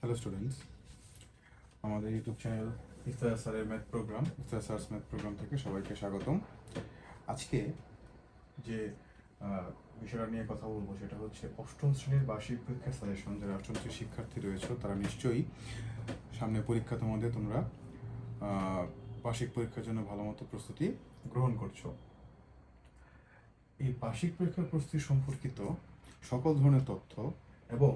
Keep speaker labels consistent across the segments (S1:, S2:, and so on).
S1: Hello students, আমাদের YouTube channel Iftekhar স্যারের Iftekhar স্যারস math programme থেকে সবাইকে স্বাগতম। আজকে যে বিষয়টা নিয়ে কথা বলবো সেটা হচ্ছে অষ্টম শ্রেণীর বার্ষিক পরীক্ষার সাজেশন। যারা অষ্টম শ্রেণীর শিক্ষার্থী রয়েছে তারা নিশ্চয়ই সামনে পরীক্ষা তোমাদের তোমরা বার্ষিক পরীক্ষার জন্য ভালো মতো প্রস্তুতি গ্রহণ করছো। এই বার্ষিক পরীক্ষার প্রস্তুতি সম্পর্কিত সকল ধরনের তথ্য এবং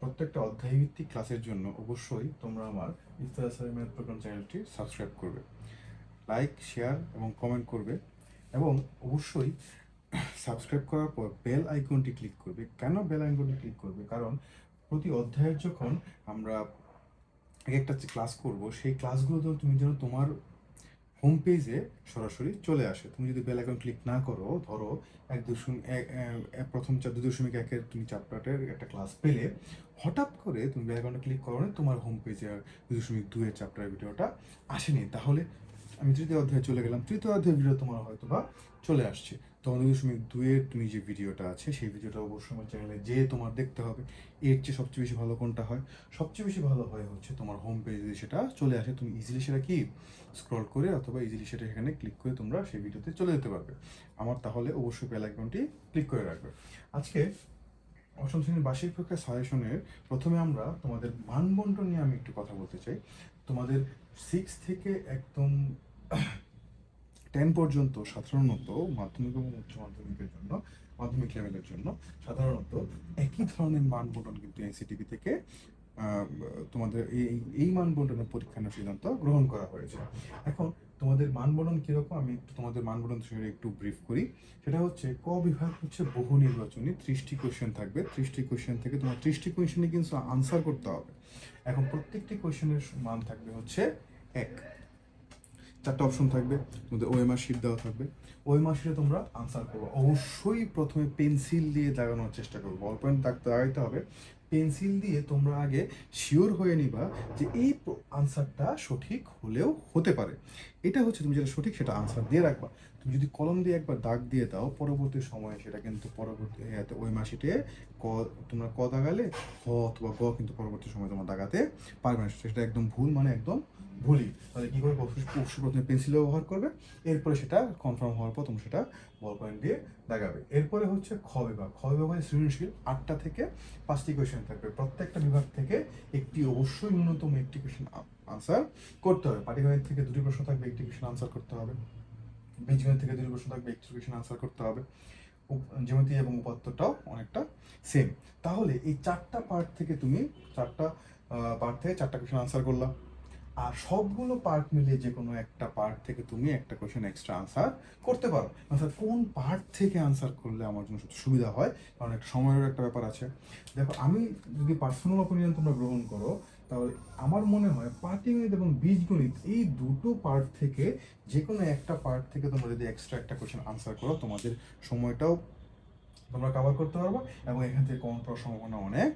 S1: প্রত্যেকটা অধ্যায়ভিত্তিক ক্লাসের জন্য অবশ্যই তোমরা আমার ইফতেখার স্যারের ম্যাথ প্রোগ্রাম চ্যানেলটি সাবস্ক্রাইব করবে, লাইক, শেয়ার এবং কমেন্ট করবে এবং অবশ্যই সাবস্ক্রাইব করার পর বেল আইকনটি ক্লিক করবে। কেন বেল আইকনটি ক্লিক করবে? কারণ প্রতি অধ্যায়ের যখন আমরা এক একটা ক্লাস করব, সেই ক্লাসগুলো তুমি যেন তোমার হোম পেজে সরাসরি চলে আসে। তুমি যদি বেল আইকন ক্লিক না করো, ধরো 2.1-এর তুমি চ্যাপ্টারের একটা ক্লাস পেলে, হঠাৎ করে তুমি বেল আইকনটা ক্লিক করো না, তোমার হোম পেজে 2.2-এর চ্যাপ্টারের ভিডিওটা আসেনি, তাহলে আমি তৃতীয় অধ্যায়ে চলে গেলাম, তৃতীয় অধ্যায়ের ভিডিও তোমার হয়তো বা চলে আসছে, তখন 2.2-এর তুমি যে ভিডিওটা আছে সেই ভিডিওটা অবশ্যই আমার চ্যানেলে যেয়ে তোমার দেখতে হবে। এর চেয়ে সবচেয়ে বেশি ভালো কোনটা হয়? সবচেয়ে বেশি ভালো হয় হচ্ছে তোমার হোম পেজে সেটা চলে আসে, তুমি ইজিলি সেটা কি স্ক্রল করে অথবা ইজিলি সেটা এখানে ক্লিক করে তোমরা সেই ভিডিওতে চলে যেতে পারবে। আমার তাহলে অবশ্যই বেল আইকনটি ক্লিক করে রাখবে। আজকে অষ্টম শ্রেণীর বার্ষিক পরীক্ষার সাজেশনের প্রথমে আমরা তোমাদের মানবন্টন নিয়ে আমি একটু কথা বলতে চাই। তোমাদের 6 থেকে একদম 10 পর্যন্ত সাধারণত মাধ্যমিক এবং উচ্চ মাধ্যমিকের জন্য, মাধ্যমিক লেভেলের জন্য সাধারণত একই ধরনের মানবন্টন কিন্তু এনসিটিভি থেকে তোমাদের এই মানবন্টনের পরীক্ষা নেওয়ার সিদ্ধান্ত গ্রহণ করা হয়েছে। এখন তোমাদের মানবন্টন কীরকম আমি একটু তোমাদের মানবন্টন বিষয়ে একটু ব্রিফ করি। সেটা হচ্ছে ক বিভাগ হচ্ছে বহু নির্বাচনী, 30টি কোয়েশ্চেন থাকবে। 30টি কোয়েশ্চেন থেকে তোমার 30টি কোয়েশ্চেনে কিন্তু আনসার করতে হবে। এখন প্রত্যেকটি কোয়েশ্চেনের মান থাকবে হচ্ছে 1। 4টা অপশন থাকবে, তোমাদের ওএমআর শিট দেওয়া থাকবে। ওএমআর শিটে তোমরা আনসার করবো। অবশ্যই প্রথমে পেন্সিল দিয়ে দাগানোর চেষ্টা করবো, বল পয়েন্ট দাগাইতে হবে। পেন্সিল দিয়ে তোমরা আগে শিওর হয়ে নিবা যে এই আনসারটা সঠিক হলেও হতে পারে। এটা হচ্ছে তুমি যেটা সঠিক সেটা আনসার দিয়ে রাখবা। তুমি যদি কলম দিয়ে একবার দাগ দিয়ে দাও, পরবর্তী সময়ে সেটা কিন্তু পরবর্তী ওই মাসিটে ক তোমরা ক দাগালে খ অথবা গ কিন্তু পরবর্তী সময় তোমরা দাগাতে পারবে না, সেটা একদম ভুল, মানে একদম ভুলই। তাহলে কী করবে? অবশ্যই প্রথমে পেন্সিল ব্যবহার করবে, এরপরে সেটা কনফার্ম হওয়ার পর তুমি সেটা বল পয়েন্ট দিয়ে দাগাবে। এরপরে হচ্ছে খ বিভাগ। খ বিভাগে সৃজনশীল 8টা থেকে 5টি কোয়েশ্চেন থাকবে। প্রত্যেকটা বিভাগ থেকে অবশ্যই ন্যূনতম একটি কোয়েশ্চেন আনসার করতে হবে। পাটিগণিত থেকে 2টি প্রশ্ন থাকবে, একটি কোয়েশ্চেন আনসার করতে হবে। বীজগণিত থেকে 2টি প্রশ্ন থাকবে, একটি কোয়েশ্চেন আনসার করতে হবে। জ্যামিতি এবং উপাত্তটাও অনেকটা সেম। তাহলে এই 4টা পার্ট থেকে তুমি 4টা কোয়েশ্চেন আনসার করলা, আর সবগুলো পার্ট মিলিয়ে যে কোনো একটা পার্ট থেকে তুমি একটা কোয়েশ্চেন এক্সট্রা আনসার করতে পারো। অর্থাৎ কোন পার্ট থেকে আনসার করলে আমার জন্য সবচেয়ে সুবিধা হয়, কারণ একটা সময়ের একটা ব্যাপার আছে। দেখো, আমি যদি পার্সোনাল অপিনিয়ন তোমরা গ্রহণ করো, তাহলে আমার মনে হয় পাটিগণিত এবং বীজগণিত এই দুটো পার্ট থেকে যে কোনো একটা পার্ট থেকে তোমরা যদি এক্সট্রা একটা কোয়েশ্চেন আনসার করো, তোমাদের সময়টাও তোমরা কভার করতে পারবো এবং এখান থেকে কমন পাওয়ার সম্ভাবনা অনেক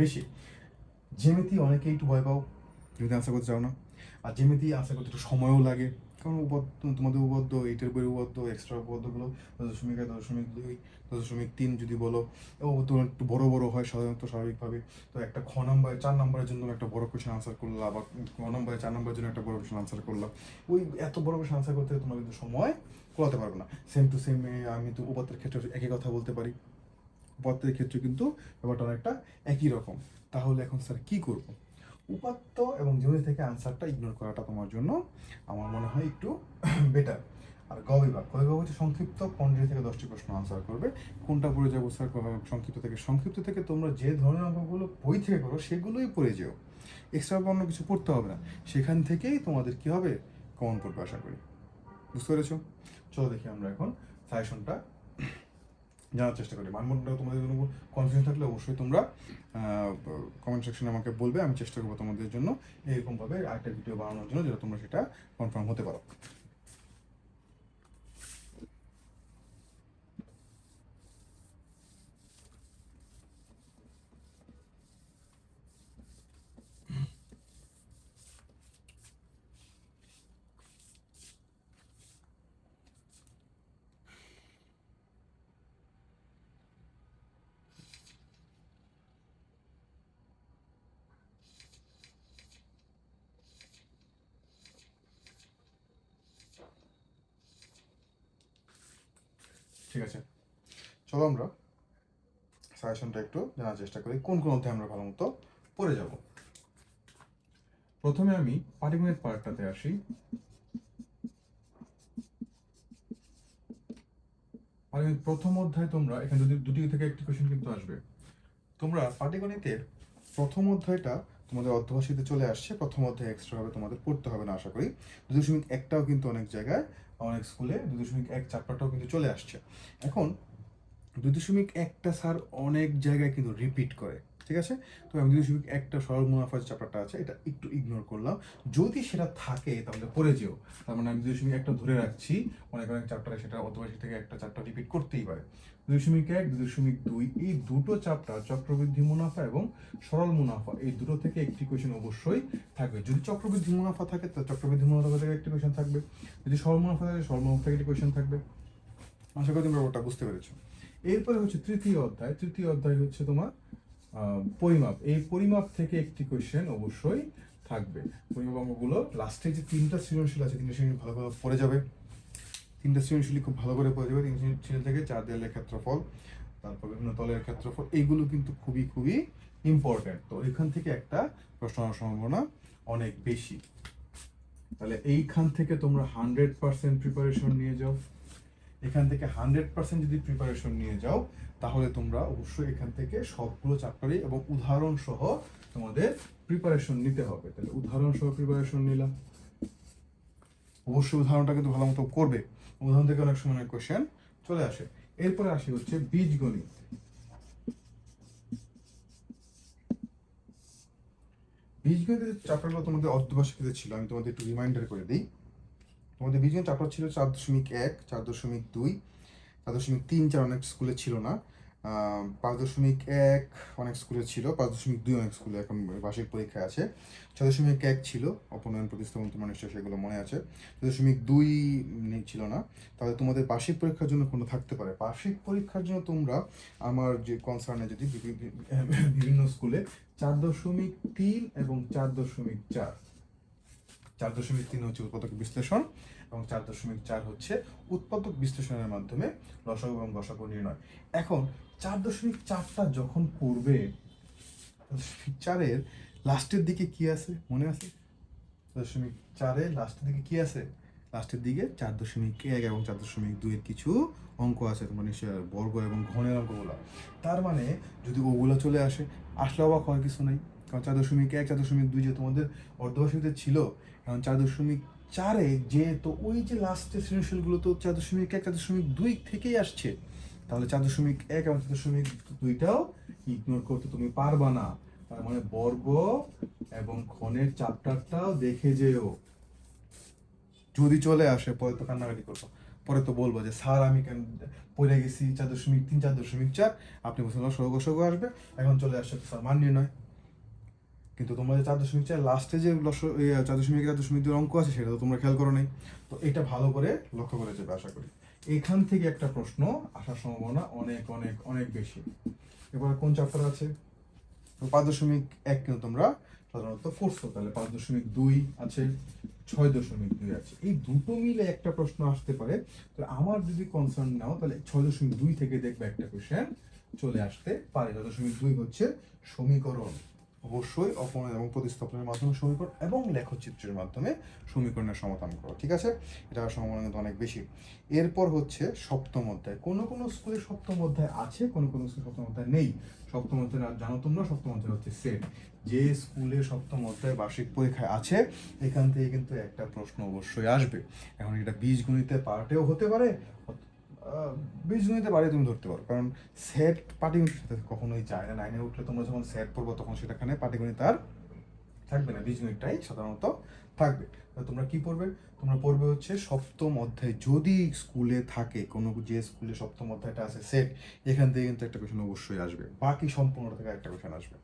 S1: বেশি। জ্যামিতি অনেকেই একটু ভয় পাও, জ্যামিতি আনসার করতে চাও না, আর জ্যামিতি আনসার করতে একটু সময়ও লাগে, কারণ তোমাদের উপপাদ্য, 8-এর বইয়ের উপপাদ্য, এক্সট্রা উপপাদ্যগুলো 10.1, 10.2, 10.3 যদি বলো, ও তো একটু বড় বড় হয় সাধারণত স্বাভাবিকভাবে। তো একটা 4 নম্বরের জন্য একটা বড় কোয়েশ্চেন আনসার করলাম, আবার 4 নম্বরের জন্য একটা বড় কোয়েশ্চেন আনসার করলাম। ওই এত বড় কোয়েশ্চেন আনসার করতে তোমরা কিন্তু সময় করাতে পারবে না। সেম টু সেম আমি তো উপাত্তের ক্ষেত্রে একই কথা বলতে পারি, উপাত্তের ক্ষেত্রে কিন্তু ব্যাপারটা অনেকটা একই রকম। তাহলে এখন স্যার কি করব? উপাত্ত এবং জ্যামিতি থেকে আনসারটা ইগনোর করাটা তোমার জন্য আমার মনে হয় একটু বেটার। আর গ বিভাগ হচ্ছে সংক্ষিপ্ত, 15 থেকে 10টি প্রশ্ন আনসার করবে। কোনটা পড়ে যাবো স্যার? সংক্ষিপ্ত থেকে তোমরা যে ধরনের অঙ্কগুলো বই থেকে করো সেগুলোই পড়ে যেও, এক্সট্রা অন্য কিছু পড়তে হবে না। সেখান থেকেই তোমাদের কি হবে? কমন পড়বে আশা করি। বুঝতে পেরেছো? চলো দেখি আমরা এখন সাজেশনটা জানার চেষ্টা করি। মানবন্ধনটা তোমাদের জন্য কনফিউশন থাকলে অবশ্যই তোমরা কমেন্ট সেকশনে আমাকে বলবে, আমি চেষ্টা করবো তোমাদের জন্য এরকমভাবে আরেকটা ভিডিও বানানোর জন্য, যেটা তোমরা সেটা কনফার্ম হতে পারো। ঠিক আছে, চলো আমরা সাজেশনটা একটু জানার চেষ্টা করি কোন কোন অধ্যায় আমরা ভালো মতো পড়ে যাব। প্রথমে আমি পাটিগণিত পার্টটাতে আসি। পাটিগণিত প্রথম অধ্যায় তোমরা এখানে দুটি থেকে একটি কোশ্চেন কিন্তু আসবে। তোমরা পাটিগণিতের প্রথম অধ্যায়টা তোমাদের অর্ধভাষীতে চলে আসছে, প্রথম অধ্যায় এক্সট্রা ভাবে তোমাদের পড়তে হবে না আশা করি। 2.1টাও কিন্তু অনেক জায়গায় অনেক স্কুলে 2.1 চ্যাপ্টারটাও কিন্তু চলে আসছে। এখন 2.1টা স্যার অনেক জায়গায় কিন্তু রিপিট করে, ঠিক আছে। তো আমি 2.1টা সরল মুনাফার চ্যাপ্টারটা আছে এটা একটু ইগনোর করলাম, যদি সেটা থাকে তাহলে পড়ে যেও। তার মানে আমি 2.1টা ধরে রাখছি, অনেক অনেক চ্যাপ্টারে সেটা অর্ধবার্ষিক থেকে একটা চ্যাপ্টার রিপিট করতেই পারে। 2.1, 2.2 এই দুটো চ্যাপ্টার চক্রবৃদ্ধি মুনাফা এবং সরল মুনাফা এই দুটো থেকে একটি কোয়েশ্চেন অবশ্যই থাকবে। যদি চক্রবৃদ্ধি মুনাফা থাকে তাহলে চক্রবৃদ্ধি মুনাফা থেকে একটি কোয়েশ্চেন থাকবে, যদি সরল মুনাফা থাকে সরল মুনাফা থেকে একটি কোয়েশ্চেন থাকবে। আশা করি তোমরা ওটা বুঝতে পেরেছো। এরপরে হচ্ছে তৃতীয় অধ্যায় হচ্ছে তোমার পরিমাপ। এই পরিমাপ থেকে একটি কোয়েশ্চেন অবশ্যই থাকবে। পরিমাপ অঙ্কগুলো লাস্টে যে 3টা সৃজনশীল আছে 3টা সৃজনশীল ভালো করে পড়ে যাবে, 3টা সৃজনশীল খুব ভালো করে পড়ে যাবে। 3 সৃজনশীল থেকে 4 দেয়ালের ক্ষেত্রফল, তারপর বিভিন্ন তলের ক্ষেত্রফল, এইগুলো কিন্তু খুবই খুবই ইম্পর্টেন্ট। তো এখান থেকে একটা প্রশ্ন আসার সম্ভাবনা অনেক বেশি। তাহলে এইখান থেকে তোমরা 100% প্রিপারেশন নিয়ে যাও। এখান থেকে 100% যদি প্রিপারেশন নিয়ে যাও তাহলে তোমরা অবশ্যই এখান থেকে সবগুলো চ্যাপ্টারই এবং উদাহরণ সহ তোমাদের প্রিপারেশন নিতে হবে। তাহলে উদাহরণ সহ প্রিপারেশন নিলাম, অবশ্যই উদাহরণটা কিন্তু ভালো মতো করবে, উদাহরণ থেকে অনেক সময় কোশ্চেন চলে আসে। এরপরে আসি হচ্ছে বীজগণিত। বীজগণিতের চ্যাপ্টারগুলো তোমাদের অর্ধবার্ষিকীতে ছিল, আমি তোমাদের একটু রিমাইন্ডার করে দিই। তোমাদের বীজগণিত চ্যাপ্টার ছিল 4.1, 4.2, 4.3, 4 অনেক স্কুলে ছিল না, 5.1 অনেক স্কুলে ছিল, 5.2 অনেক স্কুলে এখন বার্ষিক পরীক্ষায় আছে, 6.1 ছিল অপনয়ন প্রতিস্থাপন, তোমার নিশ্চয়ই সেগুলো মনে আছে, 6.2 ছিল না। তাহলে তোমাদের বার্ষিক পরীক্ষার জন্য কোনো থাকতে পারে। বার্ষিক পরীক্ষার জন্য তোমরা আমার যে কনসার্নে যদি বিভিন্ন স্কুলে 4.3 এবং 4.4, 4.3 হচ্ছে উৎপাদক বিশ্লেষণ এবং 4.4 হচ্ছে উৎপাদক বিশ্লেষণের মাধ্যমে লসাগু এবং গসাগু নির্ণয়। এখন 4.4টা যখন করবে, 4-এর লাস্টের দিকে কি আছে মনে আছে? 4.4-এর লাস্টের দিকে কি আছে? লাস্টের দিকে 4.1 এবং 4.2 এর কিছু অঙ্ক আছে, তোমার নিশ্চয়ই বর্গ এবং ঘনের অঙ্কগুলো। তার মানে যদি ওগুলো চলে আসে, আসলে অবাক হওয়ার কিছু নাই, কারণ 4.1, 4.2 যে তোমাদের অর্ধবার্ষিকীতে ছিল, এখন 4.4-এ যে তো ওই যে লাস্টের সৃজনশীলগুলো তো 4.1, 4.2 থেকেই আসছে। তাহলে 4.1 এবং 4.2টাও ইগনোর করতে তুমি পারবা না। তার মানে বর্গ এবং ঘনের চ্যাপ্টারটাও দেখে যেও, যদি চলে আসে পরে তো কান্নাকাটি করবো, পরে তো বলবো যে স্যার আমি কেন পড়ে গেছি 4.3, 4.4, আপনি বলছেন লসাগু গসাগু আসবে, এখন চলে আসছে স্যার মান নির্ণয়। কিন্তু তোমরা যে 4.4 লাস্টে যে 4.1, 4.2 অঙ্ক আছে সেটা তো তোমরা খেয়াল করো নাই। তো এটা ভালো করে লক্ষ্য করে যাবে আশা করি। এখান থেকে একটা প্রশ্ন আসার সম্ভাবনা অনেক অনেক অনেক বেশি। এবার কোন চ্যাপ্টার আছে? 5.1 কিন্তু তোমরা সাধারণত করছো, তাহলে 5.2 আছে, 6.2 আছে, এই দুটো মিলে একটা প্রশ্ন আসতে পারে। তো আমার যদি কনসার্ন নাও তাহলে 6.2 থেকে দেখবে একটা কোশ্চেন চলে আসতে পারে। 6.2 হচ্ছে সমীকরণ, অবশ্যই অপনয়ন এবং প্রতিস্থাপনের মাধ্যমে সমীকরণ এবং লেখচিত্রের মাধ্যমে সমীকরণের সমাধান করো, ঠিক আছে। এটা সম্ভাবনা কিন্তু অনেক বেশি। এরপর হচ্ছে সপ্তম অধ্যায়। কোনো কোনো স্কুলে সপ্তম অধ্যায় আছে, কোনো কোনো স্কুলে সপ্তম অধ্যায় নেই। সপ্তম অধ্যায় জানো তোমরা, সপ্তম অধ্যায় হচ্ছে সেট। যে স্কুলে সপ্তম অধ্যায় বার্ষিক পরীক্ষায় আছে এখান থেকে কিন্তু একটা প্রশ্ন অবশ্যই আসবে। এখন এটা বীজগণিতে পার্টেও হতে পারে, বীজগণিতে পারে তুমি ধরতে পারো, কারণ সেট পাটিগণিতের সাথে কখনোই যায় না। 9-এ উঠলে তোমরা যখন সেট পড়বো তখন সেটাখানে পাটিগণিত আর থাকবে না, বীজগণিতটাই সাধারণত থাকবে। তোমরা কি পড়বে? তোমরা পড়বে হচ্ছে সপ্তম অধ্যায়, যদি স্কুলে থাকে, কোনো যে স্কুলে সপ্তম অধ্যায়টা আছে সেট, এখান থেকে কিন্তু একটা কোয়েশন অবশ্যই আসবে, বাকি সম্পূর্ণ থেকে একটা কোয়েশন আসবে।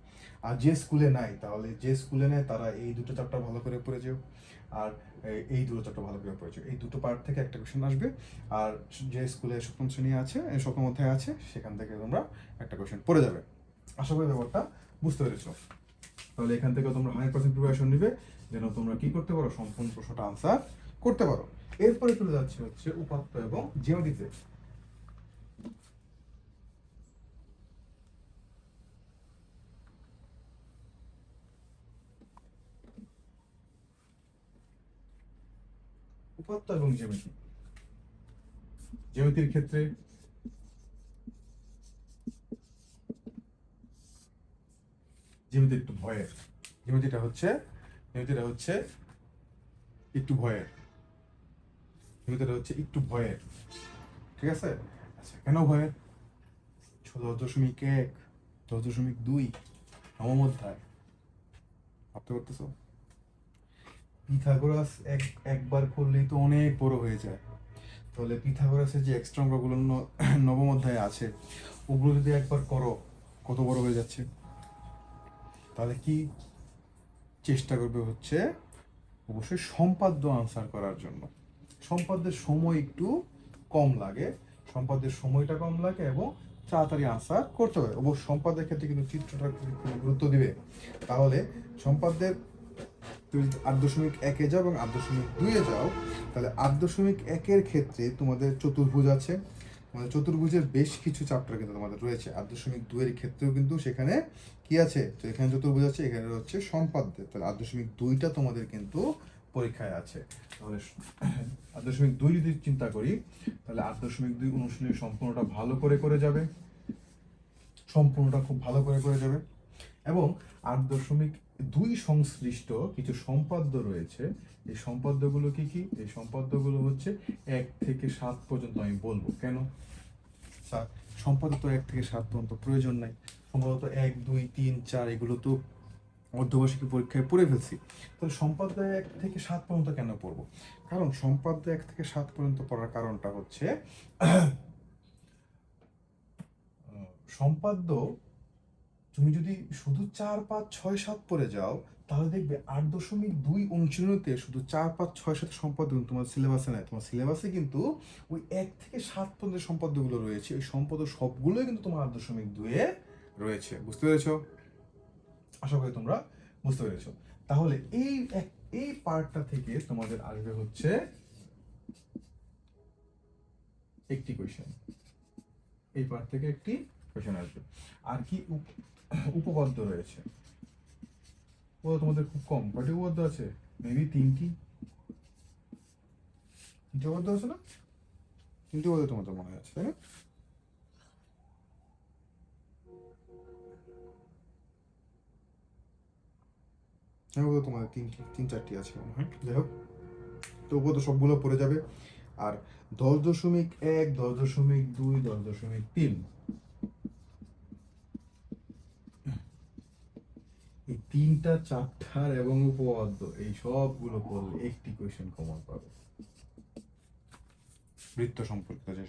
S1: আর যে স্কুলে নাই, তাহলে যে স্কুলে নেয় তারা এই দুটো চ্যাপ্টার ভালো করে পড়ে যেও, আর এই দুটো চ্যাপ্টার ভালো করে পড়ে যেও, এই দুটো পার্ট থেকে একটা কোয়েশন আসবে। আর যে স্কুলে সপ্তম শ্রেণী আছে, সপ্তম অধ্যায় আছে, সেখান থেকে তোমরা একটা কোয়েশন পড়ে যাবে। আশা করি ব্যাপারটা বুঝতে পেরেছো। তাহলে এখান থেকে তোমরা 100% প্রিপারেশন নিবে যেন তোমরা কি করতে পারো, সম্পূর্ণ প্রশ্নটা আনসার করতে পারো। এরপরে চলে যাচ্ছে হচ্ছে উপাত্ত এবং জ্যামিতিতে। উপাত্ত এবং জ্যামিতি। জ্যামিতির ক্ষেত্রে জ্যামিতি একটু ভয়ের, জ্যামিতিটা হচ্ছে একটু ভয়ের, জ্যামিতিটা হচ্ছে একটু ভয়ের, ঠিক আছে? আচ্ছা, কেন ভয়ের? 10.1, 10.2 নবম অধ্যায়, ভাবতে পারতেছো? পিথাগোরাস একবার করলেই তো অনেক বড় হয়ে যায়। তাহলে পিথাগোরাসের যে এক্সট্রা অঙ্কগুলো নবম অধ্যায়ে আছে, ওগুলো যদি একবার করো, কত বড় হয়ে যাচ্ছে। তাহলে কি চেষ্টা করবে হচ্ছে অবশ্যই সম্পাদ্য আনসার করার জন্য। সম্পাদ্যের সময় একটু কম লাগে, সম্পাদ্যের সময়টা কম লাগে এবং তাড়াতাড়ি আনসার করতে হবে। অবশ্য সম্পাদ্যের ক্ষেত্রে কিন্তু চিত্রটা গুরুত্ব দিবে। তাহলে সম্পাদ্যের তুমি 8.1-এ যাও এবং 8.2-এ যাও, তাহলে 8.1-এর ক্ষেত্রে তোমাদের চতুর্ভুজ আছে। তোমাদের চতুর্ভুজের বেশ কিছু চ্যাপ্টার কিন্তু তোমাদের রয়েছে। 8.2-এর ক্ষেত্রেও কিন্তু সেখানে কি আছে? তো এখানে চতুর্ভুজ আছে, এখানে হচ্ছে সম্পাদ্য। তাহলে 8.2টা তোমাদের কিন্তু পরীক্ষায় আছে। তাহলে 8.2 যদি চিন্তা করি, তাহলে 8.2 অনুশীলনী সম্পূর্ণটা ভালো করে যাবে, সম্পূর্ণটা খুব ভালো করে যাবে। এবং 8.2 সংশ্লিষ্ট কিছু সম্পাদ্য রয়েছে। এই সম্পাদ্যগুলো কি কি? এই সম্পাদ্যগুলো হচ্ছে 1 থেকে 7 পর্যন্ত আমি বলবো। কেন স্যার? সম্পাদ্য তো 1 থেকে 7 পর্যন্ত প্রয়োজন নাই। সম্ভবত 1, 2, 3, 4 এগুলো তো অর্ধবার্ষিকী পরীক্ষায় পড়ে ফেলছি। তাহলে সম্পাদ্য 1 থেকে 7 পর্যন্ত কেন পড়বো? কারণ সম্পাদ্য 1 থেকে 7 পর্যন্ত পড়ার কারণটা হচ্ছে সম্পাদ্য তুমি যদি শুধু 4, 5, 6, 7 পড়ে যাও, তাহলে দেখবে 8.2 অনুশীলনীতে শুধু 4, 5, 6, 7 সম্পাদ্য তোমার সিলেবাসে নাই। তোমার সিলেবাসে কিন্তু ওই 1 থেকে 7 পর্যন্ত সম্পাদ্যগুলো রয়েছে। ওই সম্পাদ্য সবগুলোই কিন্তু তোমার 8.2-এ রয়েছে। বুঝতে পেরেছো? আশা করি তোমরা বুঝতে পেরেছো। তাহলে এই পার্টটা থেকে তোমাদের আসবে হচ্ছে একটি কোয়েশ্চেন, এই পার্ট থেকে একটি কোয়েশ্চেন আসবে। আর কি উপপাদ্য রয়েছে? ও তোমাদের খুব কম। কয়টি উপপাদ্য আছে? মেবি 3টি উপপাদ্য আছে না? 3টি উপপাদ্য তোমাদের মনে আছে, তাই না? তোমাদের 3-4টি আছে মনে হয়। যাই হোক, তো উপপাদ্য সবগুলো পড়ে যাবে। আর 10.1, 10.2, 10.3 এই 3টা চ্যাপ্টার এবং উপপাদ্য এই সবগুলো পড়লে একটি কোয়েশ্চেন কমন পাবে। বৃত্ত সম্পর্কিত যে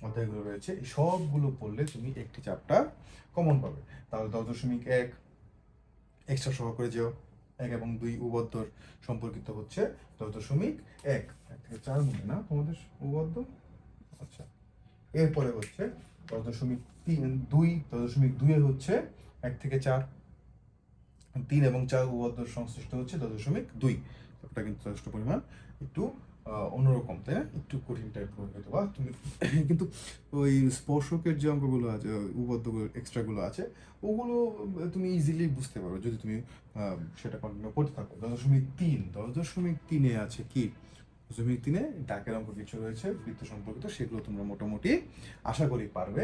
S1: অধ্যায়গুলো রয়েছে এই সবগুলো পড়লে তুমি একটি চ্যাপ্টার কমন পাবে। তাহলে 10.1 এক্সট্রা সহ করে যেও। 1 এবং 2 উপপাদ্যর সম্পর্কিত হচ্ছে 10.1, 1 থেকে 4 মনে না তোমাদের উপপাদ্য। আচ্ছা, এরপরে হচ্ছে 10.2, 10.2 হচ্ছে 1 থেকে 4, 3 এবং 4 উপপাদ্য সংশ্লিষ্ট হচ্ছে 10.2। ওটা কিন্তু যথেষ্ট পরিমাণ একটু অন্যরকম, তাই না? একটু কঠিন টাইপ হয়তো বা তুমি কিন্তু ওই স্পর্শকের যে অঙ্কগুলো আছে, উপপাদ্যগুলো এক্সট্রাগুলো আছে, ওগুলো তুমি ইজিলি বুঝতে পারো যদি তুমি সেটা কন্টিনিউ করতে থাকো। 10.3 আছে কি? 10.3 ডাকের অঙ্ক কিছু রয়েছে বৃত্ত সম্পর্কিত, সেগুলো তোমরা মোটামুটি আশা করি পারবে।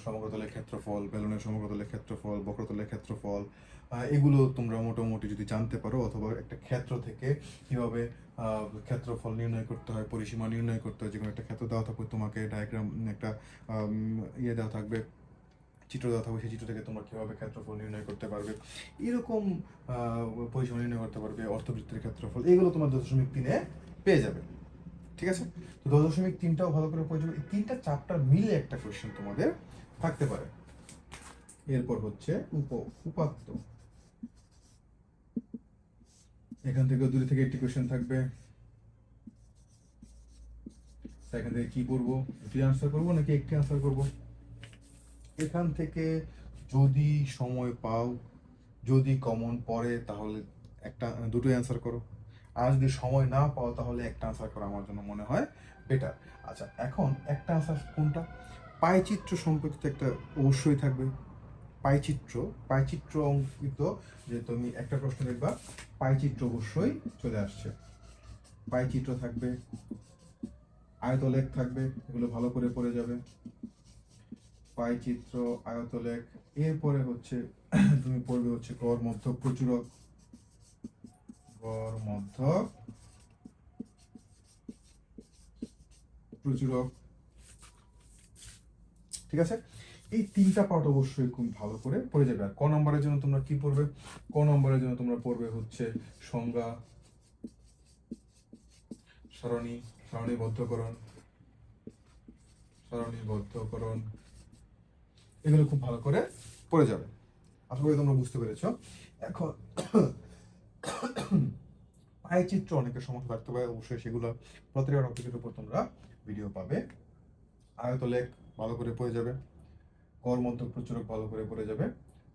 S1: সমগ্রতলের ক্ষেত্রফল, বেলনের সমগ্রতলের ক্ষেত্রফল, বক্রতলের ক্ষেত্রফল, এগুলো তোমরা মোটামুটি যদি জানতে পারো, অথবা একটা ক্ষেত্র থেকে কিভাবে ক্ষেত্রফল নির্ণয় করতে হয়, পরিসীমা নির্ণয় করতে হয়, যে কোনো একটা ক্ষেত্র দেওয়া থাকবে তোমাকে, ডায়াগ্রাম একটা দেওয়া থাকবে, চিত্র দেওয়া থাকবে, সেই চিত্র থেকে তোমরা কীভাবে ক্ষেত্রফল নির্ণয় করতে পারবে, এরকম পরিসীমা নির্ণয় করতে পারবে, অর্ধবৃত্তের ক্ষেত্রফল, এগুলো তোমার 10.3 পেয়ে যাবে। ঠিক আছে? তো 10.3টাও ভালো করে পড়ে যাবে। এই 3টা চ্যাপ্টার মিলে একটা কোয়েশ্চেন তোমাদের থাকতে পারে। এরপর হচ্ছে উপাত্ত। এখান থেকে 2 থেকে একটি কোয়েশ্চেন থাকবে। এখান থেকে কি করবো? দুটি আনসার করবো নাকি একটি আনসার করবো? এখান থেকে যদি সময় পাও, যদি কমন পড়ে, তাহলে দুটোই অ্যান্সার করো। আর যদি সময় না পাও তাহলে একটা আনসার করা আমার জন্য মনে হয় বেটার। আচ্ছা, এখন একটা আনসার কোনটা? পাইচিত্র সম্পর্কিত একটা অবশ্যই থাকবে। পাইচিত্র অঙ্কিত, যে তুমি একটা প্রশ্ন দেখবা পাইচিত্র অবশ্যই চলে আসছে। পাই চিত্র থাকবে, আয়তলেখ থাকবে, এগুলো ভালো করে পড়ে যাবে। পাই চিত্র, আয়তলেখ, এরপরে হচ্ছে তুমি পড়বে হচ্ছে গড় মধ্যক প্রচুরক, গড় মধ্যক প্রচুরক, ঠিক আছে। এই তিনটা পার্ট অবশ্যই খুব ভালো করে পড়ে যাবে। আর ক নম্বরের জন্য তোমরা কি পড়বে? ক নম্বরের জন্য তোমরা পড়বে হচ্ছে সংজ্ঞা, সারণী, সারণীবদ্ধকরণ, সারণীবদ্ধকরণ, এগুলো খুব ভালো করে পড়ে যাবে। আশা করি তোমরা বুঝতে পেরেছো। এখন চিত্র অনেকের সমস্যা থাকতে পারে, অবশ্যই সেগুলো প্রত্যেকটা টপিকের উপর তোমরা ভিডিও পাবে। আয়তলেখ ভালো করে পড়ে যাবে, গড় মধ্যক প্রচুরক ভালো করে পড়ে যাবে,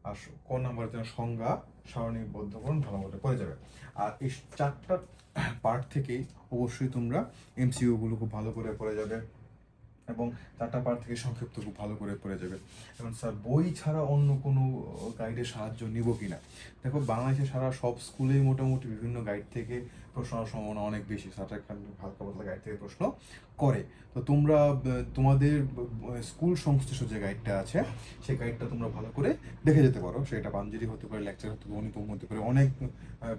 S1: আর ক নাম্বারের জন্য সংজ্ঞা, সারণীবদ্ধকরণ ভালো করে পড়ে যাবে। আর এই চারটা পার্ট থেকেই অবশ্যই তোমরা এমসিইউ গুলো খুব ভালো করে পড়ে যাবে, এবং চারটা পার্ট থেকে সংক্ষিপ্ত খুব ভালো করে পড়ে যাবে। এখন স্যার বই ছাড়া অন্য কোনো গাইডের সাহায্য নিব কিনা? দেখো, বাংলাদেশে সারা সব স্কুলেই মোটামুটি বিভিন্ন গাইড থেকে প্রশ্ন আসার সম্ভাবনা অনেক বেশি। স্যার হালকা পাতলা গাইড থেকে প্রশ্ন করে। তো তোমরা তোমাদের স্কুল সংশ্লিষ্ট যে গাইডটা আছে সেই গাইডটা তোমরা ভালো করে দেখে যেতে পারো। সেটা পাঞ্জেরি হতে পারে, লেকচার হতে পারে, অনুপম হতে পারে, অনেক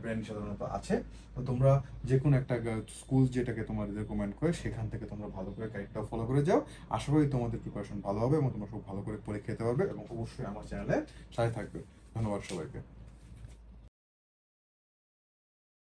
S1: ব্র্যান্ড সাধারণত আছে। তো তোমরা যে কোনো একটা স্কুল যেটাকে তোমাদের রেকমেন্ড করে সেখান থেকে তোমরা ভালো করে গাইডটা ফলো করে যাও। আশা করি তোমাদের প্রিপারেশন ভালো হবে এবং তোমরা খুব ভালো করে পরীক্ষা দিতে পারবে, এবং অবশ্যই আমার চ্যানেলে সাথে থাকবে। ধন্যবাদ সবাইকে।